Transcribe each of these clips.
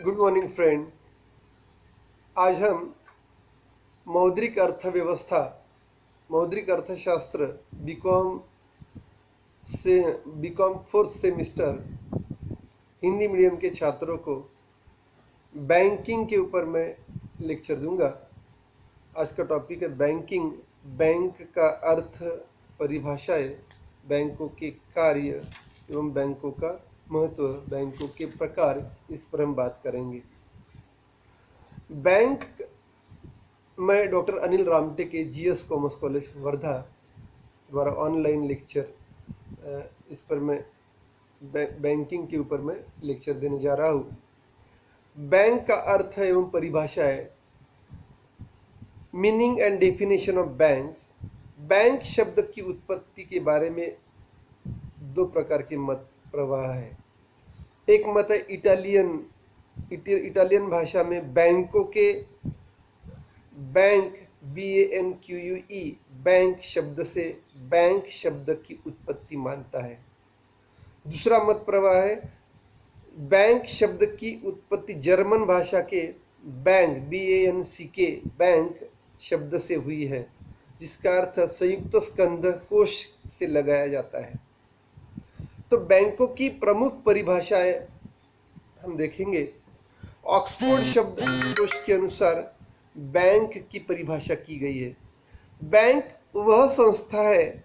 Good morning friend. आज हम मौद्रिक अर्थव्यवस्था, मौद्रिक अर्थशास्त्र BCom fourth semester Hindi medium के छात्रों को बैंकिंग के ऊपर मैं लेक्चर दूंगा। आज का टॉपिक है बैंकिंग, बैंक का अर्थ, परिभाषाएं, बैंकों के कार्य एवं बैंकों का महत्व, बैंकों के प्रकार, इस पर हम बात करेंगे। बैंक, मैं डॉक्टर अनिल रामटे के जीएस कॉमर्स कॉलेज वर्धा द्वारा ऑनलाइन लेक्चर, इस पर मैं बैंकिंग के ऊपर मैं लेक्चर देने जा रहा हूँ। बैंक का अर्थ एवं परिभाषा है। Meaning and definition of banks. Bank शब्द की उत्पत्ति के बारे में दो प्रकार के मत प्रवाह है। एक मत है इटालियन भाषा में बैंकों के, बैंक BANQUE, बैंक शब्द से बैंक शब्द की उत्पत्ति मानता है। दूसरा मत प्रवाह है बैंक शब्द की उत्पत्ति जर्मन भाषा के बैंक BANCK, बैंक शब्द से हुई है, जिसका अर्थ संयुक्त स्कंध कोश से लगाया जाता है। तो बैंकों की प्रमुख परिभाषाएं हम देखेंगे। ऑक्सफोर्ड शब्द कोश के अनुसार बैंक की परिभाषा की गई है। बैंक वह संस्था है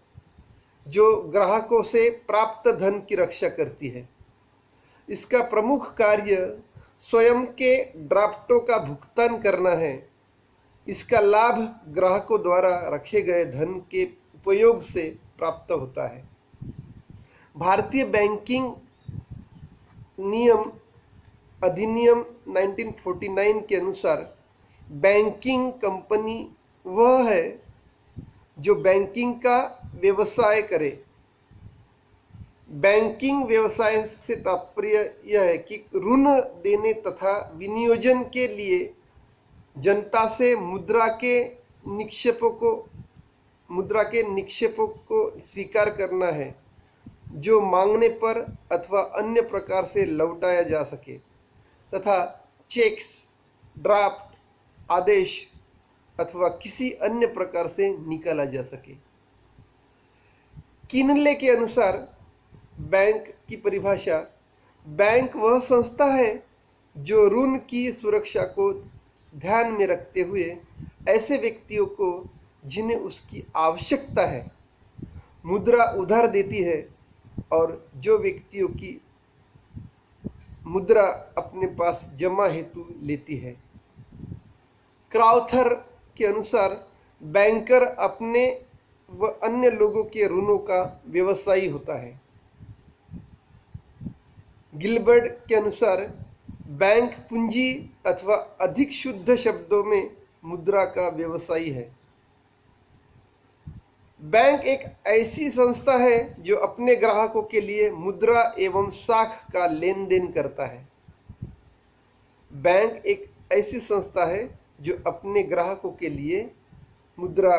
जो ग्राहकों से प्राप्त धन की रक्षा करती है। इसका प्रमुख कार्य स्वयं के ड्राफ्टों का भुगतान करना है। इसका लाभ ग्राहकों द्वारा रखे गए धन के उपयोग से प्राप्त होता है। भारतीय बैंकिंग नियम अधिनियम 1949 के अनुसार बैंकिंग कंपनी वह है जो बैंकिंग का व्यवसाय करे। बैंकिंग व्यवसाय से तात्पर्य यह है कि ऋण देने तथा विनियोजन के लिए जनता से मुद्रा के निक्षेपों को स्वीकार करना है, जो मांगने पर अथवा अन्य प्रकार से लौटाया जा सके, तथा चेक्स, ड्राफ्ट, आदेश अथवा किसी अन्य प्रकार से निकाला जा सके। किनले के अनुसार बैंक की परिभाषा, बैंक वह संस्था है जो ऋण की सुरक्षा को ध्यान में रखते हुए ऐसे व्यक्तियों को जिन्हें उसकी आवश्यकता है मुद्रा उधार देती है, और जो व्यक्तियों की मुद्रा अपने पास जमा हेतु लेती है। क्राउथर के अनुसार बैंकर अपने व अन्य लोगों के ऋणों का व्यवसायी होता है। गिलबर्ट के अनुसार बैंक पूंजी अथवा अधिक शुद्ध शब्दों में मुद्रा का व्यवसायी है। बैंक एक ऐसी संस्था है जो अपने ग्राहकों के लिए मुद्रा एवं साख का लेन देन करता है। बैंक एक ऐसी संस्था है जो अपने ग्राहकों के लिए मुद्रा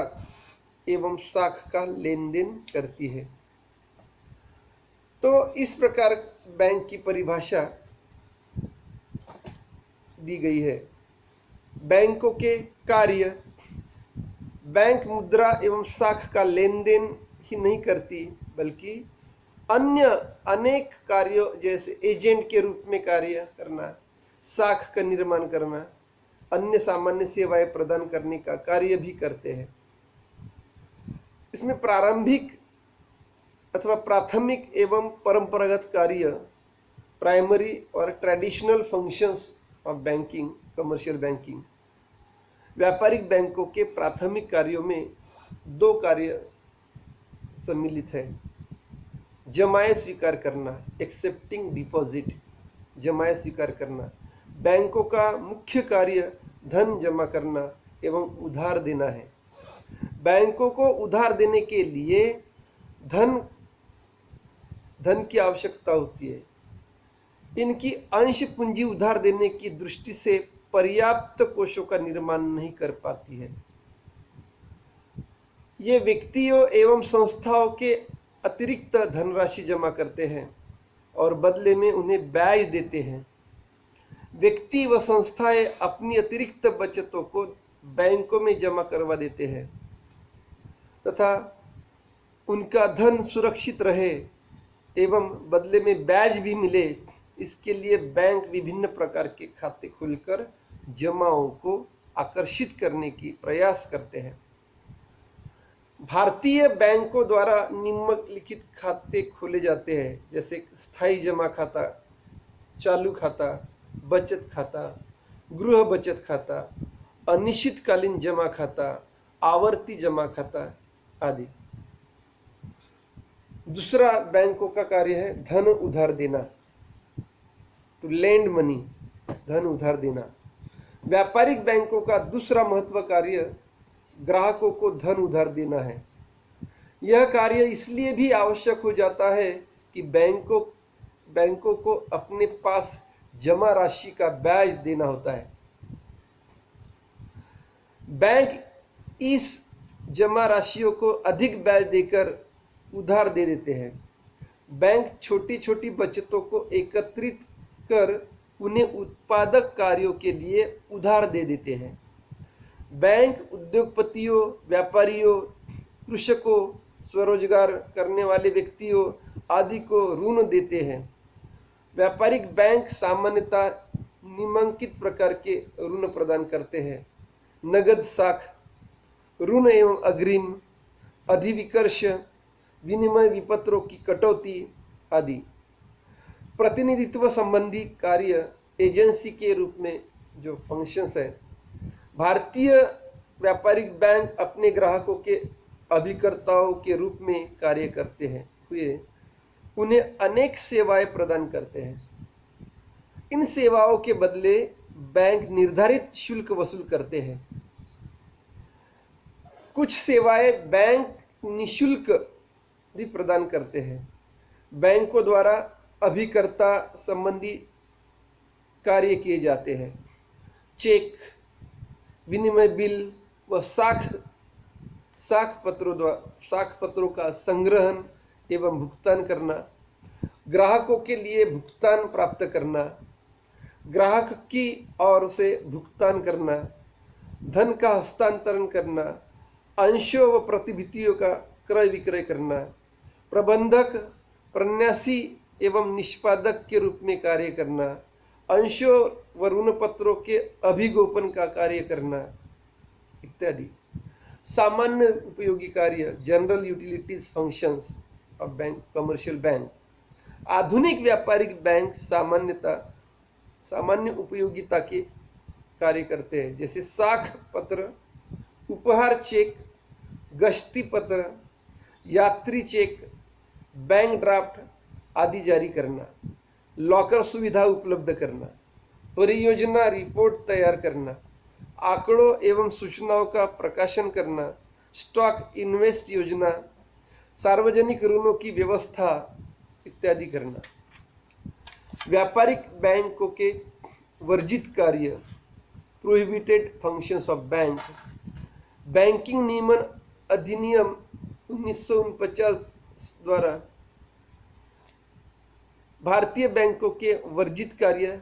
एवं साख का लेन देन करती है। तो इस प्रकार बैंक की परिभाषा दी गई है। बैंकों के कार्य, बैंक मुद्रा एवं साख का लेन देन ही नहीं करती, बल्कि अन्य अनेक कार्यों जैसे एजेंट के रूप में कार्य करना, साख का निर्माण करना, अन्य सामान्य सेवाएं प्रदान करने का कार्य भी करते हैं। इसमें प्रारंभिक अथवा प्राथमिक एवं परंपरागत कार्य, प्राइमरी और traditional functions of banking, commercial banking. व्यापारिक बैंकों के प्राथमिक कार्यों में दो कार्य सम्मिलित है। जमाएं स्वीकार करना, एक्सेप्टिंग डिपॉजिट, जमाएं स्वीकार करना। बैंकों का मुख्य कार्य धन जमा करना एवं उधार देना है। बैंकों को उधार देने के लिए धन की आवश्यकता होती है। इनकी अंश पूंजी उधार देने की दृष्टि से पर्याप्त कोषों का निर्माण नहीं कर पाती है। ये व्यक्तियों एवं संस्थाओं के अतिरिक्त धनराशि जमा करते हैं और बदले में उन्हें ब्याज देते हैं। व्यक्ति व संस्थाएं अपनी अतिरिक्त बचतों को बैंकों में जमा करवा देते हैं तथा उनका धन सुरक्षित रहे एवं बदले में ब्याज भी मिले, इसके लिए बैंक विभिन्न प्रकार के खाते खोलकर जमाओं को आकर्षित करने की प्रयास करते हैं। भारतीय बैंकों द्वारा निम्नलिखित खाते खोले जाते हैं, जैसे स्थायी जमा खाता, चालू खाता, बचत खाता, गृह बचत खाता, अनिश्चितकालीन जमा खाता, आवर्ती जमा खाता आदि। दूसरा बैंकों का कार्य है धन उधार देना, टू लेंड मनी, धन उधार देना। व्यापारिक बैंकों का दूसरा महत्व कार्य ग्राहकों को धन उधार देना है। यह कार्य इसलिए भी आवश्यक हो जाता है कि बैंकों को अपने पास जमा राशि का ब्याज देना होता है। बैंक इस जमा राशियों को अधिक ब्याज देकर उधार दे देते हैं। बैंक छोटी छोटी बचतों को एकत्रित कर उन्हें उत्पादक कार्यों के लिए उधार दे देते हैं। बैंक उद्योगपतियों, व्यापारियों, कृषकों, स्वरोजगार करने वाले व्यक्तियों आदि को ऋण देते हैं। व्यापारिक बैंक सामान्यतः निम्नलिखित प्रकार के ऋण प्रदान करते हैं: नगद साख, ऋण एवं अग्रिम, अधिविकर्ष, विनिमय विपत्रों की कटौती आदि। प्रतिनिधित्व संबंधी कार्य एजेंसी के रूप में जो फंक्शंस है, भारतीय व्यापारिक बैंक अपने ग्राहकों के अभिकर्ताओं के रूप में कार्य करते हुए उन्हें अनेक सेवाएं प्रदान करते हैं। इन सेवाओं के बदले बैंक निर्धारित शुल्क वसूल करते हैं। कुछ सेवाएं बैंक निःशुल्क भी प्रदान करते हैं। बैंकों द्वारा अभिकर्ता संबंधी कार्य किए जाते हैं: चेक, विनिमय बिल व साख पत्रों का संग्रहण एवं भुगतान करना, ग्राहकों के लिए भुगतान प्राप्त करना, ग्राहक की ओर से भुगतान करना, धन का हस्तांतरण करना, अंशों व प्रतिभूतियों का क्रय विक्रय करना, प्रबंधक, प्रन्यासी एवं निष्पादक के रूप में कार्य करना, अंशों व ऋण पत्रों के अभिगोपन का कार्य करना इत्यादि। सामान्य उपयोगी कार्य, general utilities functions of bank, commercial bank. आधुनिक व्यापारिक बैंक सामान्य उपयोगिता के कार्य करते हैं, जैसे साख पत्र, उपहार चेक, गश्ती पत्र, यात्री चेक, बैंक ड्राफ्ट आदि जारी करना, लॉकर सुविधा उपलब्ध करना, परियोजना रिपोर्ट तैयार करना, आंकड़ों एवं सूचनाओं का प्रकाशन करना, स्टॉक इन्वेस्ट योजना, सार्वजनिक ऋणों की व्यवस्था इत्यादि करना। व्यापारिक बैंकों के वर्जित कार्य, prohibited functions of bank. Banking नियमन अधिनियम 1949 द्वारा भारतीय बैंकों के वर्जित कार्य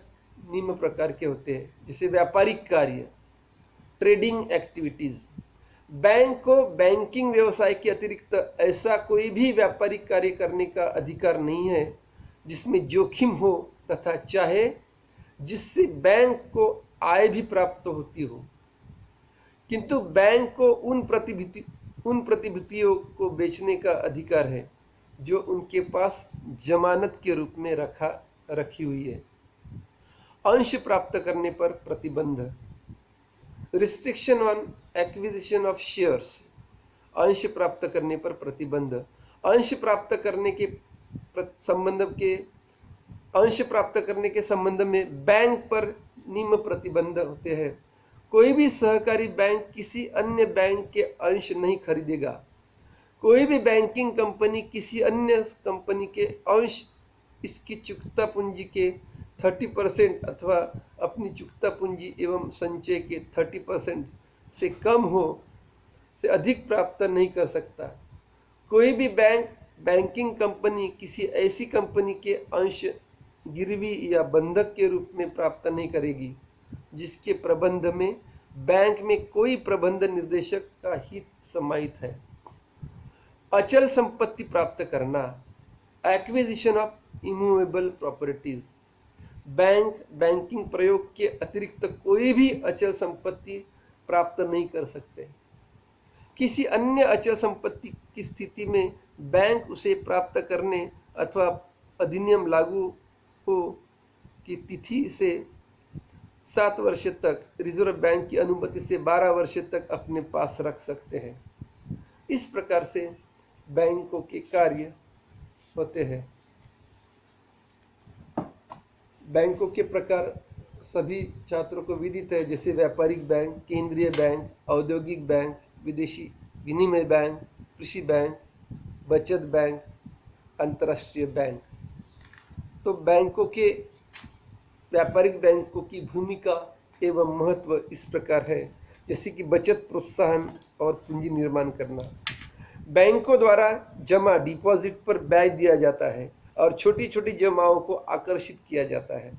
निम्न प्रकार के होते हैं, जैसे व्यापारिक कार्य, ट्रेडिंग एक्टिविटीज। बैंक को बैंकिंग व्यवसाय के अतिरिक्त ऐसा कोई भी व्यापारिक कार्य करने का अधिकार नहीं है जिसमें जोखिम हो तथा चाहे जिससे बैंक को आय भी प्राप्त होती हो, किंतु बैंक को उन प्रतिभूतियों को बेचने का अधिकार है जो उनके पास जमानत के रूप में रखी हुई है। अंश प्राप्त करने पर प्रतिबंध, restriction on acquisition of shares. अंश प्राप्त करने पर प्रतिबंध। अंश प्राप्त करने के संबंध में बैंक पर निम्न प्रतिबंध होते हैं: कोई भी सहकारी बैंक किसी अन्य बैंक के अंश नहीं खरीदेगा। कोई भी बैंकिंग कंपनी किसी अन्य कंपनी के अंश इसकी चुकता पूंजी के 30% अथवा अपनी चुकता पूंजी एवं संचय के 30% से कम हो से अधिक प्राप्त नहीं कर सकता। कोई भी बैंकिंग कंपनी किसी ऐसी कंपनी के अंश गिरवी या बंधक के रूप में प्राप्त नहीं करेगी, जिसके प्रबंध में बैंक में कोई प्रबंध निर्देशक का हित समाहित है। अचल संपत्ति प्राप्त करना, acquisition of immovable properties. Bank banking प्रयोग के अतिरिक्त कोई भी अचल संपत्ति प्राप्त नहीं कर सकते। किसी अन्य अचल संपत्ति की स्थिति में बैंक उसे प्राप्त करने अथवा अधिनियम लागू हो की तिथि से 7 वर्ष तक रिजर्व बैंक की अनुमति से 12 वर्ष तक अपने पास रख सकते हैं। इस प्रकार से बैंकों के कार्य होते हैं। बैंकों के प्रकार सभी छात्रों को विदित है, जैसे व्यापारिक बैंक, केंद्रीय बैंक, औद्योगिक बैंक, विदेशी विनिमय बैंक, कृषि बैंक, बचत बैंक, अंतर्राष्ट्रीय बैंक। तो बैंकों के व्यापारिक बैंकों की भूमिका एवं महत्व इस प्रकार है, जैसे कि बचत प्रोत्साहन और पूंजी निर्माण करना। बैंकों द्वारा जमा डिपॉजिट पर ब्याज दिया जाता है और छोटी छोटी जमाओं को आकर्षित किया जाता है,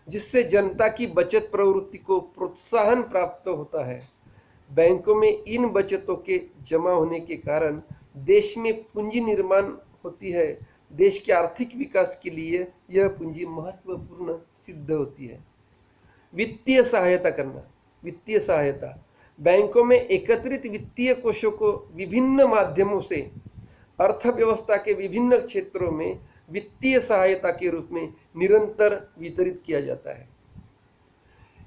जिससे जनता की बचत प्रवृत्ति को प्रोत्साहन प्राप्त होता है। बैंकों में इन बचतों के जमा होने के कारण देश में पूंजी निर्माण होती है। देश के आर्थिक विकास के लिए यह पूंजी महत्वपूर्ण सिद्ध होती है। वित्तीय सहायता करना, वित्तीय सहायता। बैंकों में एकत्रित वित्तीय कोषों को विभिन्न माध्यमों से अर्थव्यवस्था के विभिन्न क्षेत्रों में वित्तीय सहायता के रूप में निरंतर वितरित किया जाता है।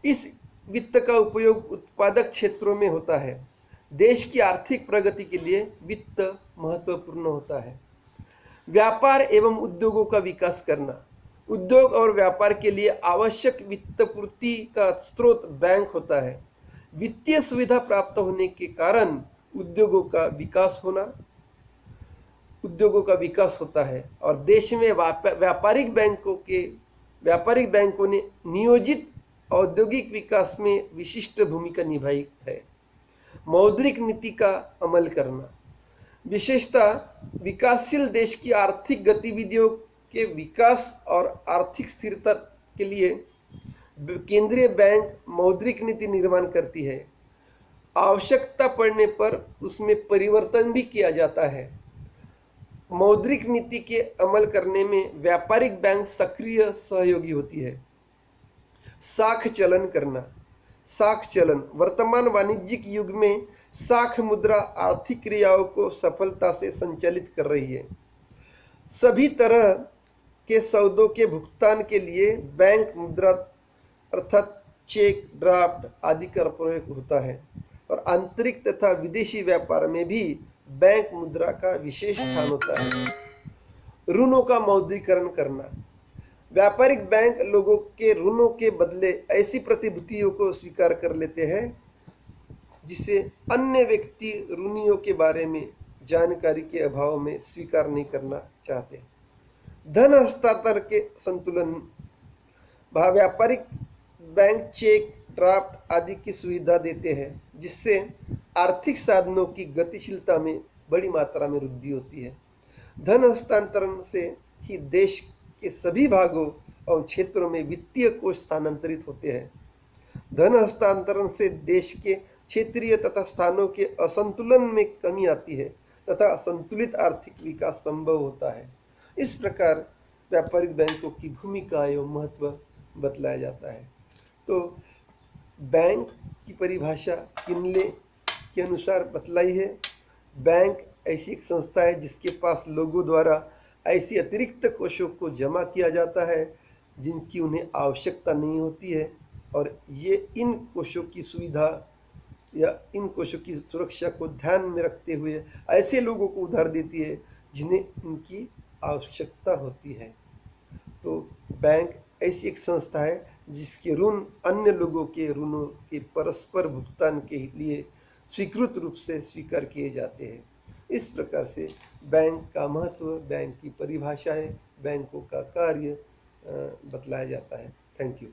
इस वित्त का उपयोग उत्पादक क्षेत्रों में होता है। देश की आर्थिक प्रगति के लिए वित्त महत्वपूर्ण होता है। व्यापार एवं उद्योगों का विकास करना। उद्योग और व्यापार के लिए आवश्यक वित्तपूर्ति का स्रोत बैंक होता है। वित्तीय सुविधा प्राप्त होने के कारण उद्योगों का विकास होता है और देश में व्यापारिक बैंकों ने नियोजित औद्योगिक विकास में विशिष्ट भूमिका निभाई है। मौद्रिक नीति का अमल करना, विशेषतः विकासशील देश की आर्थिक गतिविधियों के विकास और आर्थिक स्थिरता के लिए केंद्रीय बैंक मौद्रिक नीति निर्माण करती है। आवश्यकता पड़ने पर उसमें परिवर्तन भी किया जाता है। मौद्रिक नीति के अमल करने में व्यापारिक बैंक सक्रिय सहयोगी होती है। साख चलन करना। साख चलन वर्तमान वाणिज्यिक युग में साख मुद्रा आर्थिक क्रियाओं को सफलता से संचालित कर रही है। सभी तरह के सौदों के भुगतान के लिए बैंक मुद्रा अर्थात चेक, ड्राफ्ट आदि का प्रयोग होता है और आंतरिक तथा विदेशी व्यापार में भी बैंक मुद्रा का विशेष स्थान होता है। ऋणों का मौद्रीकरण करना। व्यापारिक बैंक लोगों के ऋणों के बदले ऐसी प्रतिभूतियों को स्वीकार कर लेते हैं जिसे अन्य व्यक्ति ऋणियों के बारे में जानकारी के अभाव में स्वीकार नहीं करना चाहते। धन हस्तांतरण के संतुलन। व्यापारिक बैंक चेक, ड्राफ्ट आदि की सुविधा देते हैं, जिससे आर्थिक साधनों की गतिशीलता में बड़ी मात्रा में वृद्धि होती है। धन हस्तांतरण से ही देश के सभी भागों और क्षेत्रों में वित्तीय कोष स्थानांतरित होते हैं। धन हस्तांतरण से देश के क्षेत्रीय तथा स्थानों के असंतुलन में कमी आती है तथा संतुलित आर्थिक विकास संभव होता है। इस प्रकार व्यापारिक बैंकों की भूमिका एवं महत्व बतलाया जाता है। तो बैंक की परिभाषा किनले के अनुसार बतलाई है। बैंक ऐसी एक संस्था है जिसके पास लोगों द्वारा ऐसी अतिरिक्त कोषों को जमा किया जाता है जिनकी उन्हें आवश्यकता नहीं होती है, और ये इन कोषों की सुविधा या इन कोषों की सुरक्षा को ध्यान में रखते हुए ऐसे लोगों को उधार देती है जिन्हें इनकी आवश्यकता होती है। तो बैंक ऐसी एक संस्था है जिसके ऋण अन्य लोगों के ऋणों के परस्पर भुगतान के लिए स्वीकृत रूप से स्वीकार किए जाते हैं। इस प्रकार से बैंक का महत्व, बैंक की परिभाषाएं, बैंकों का कार्य बतलाया जाता है। Thank you.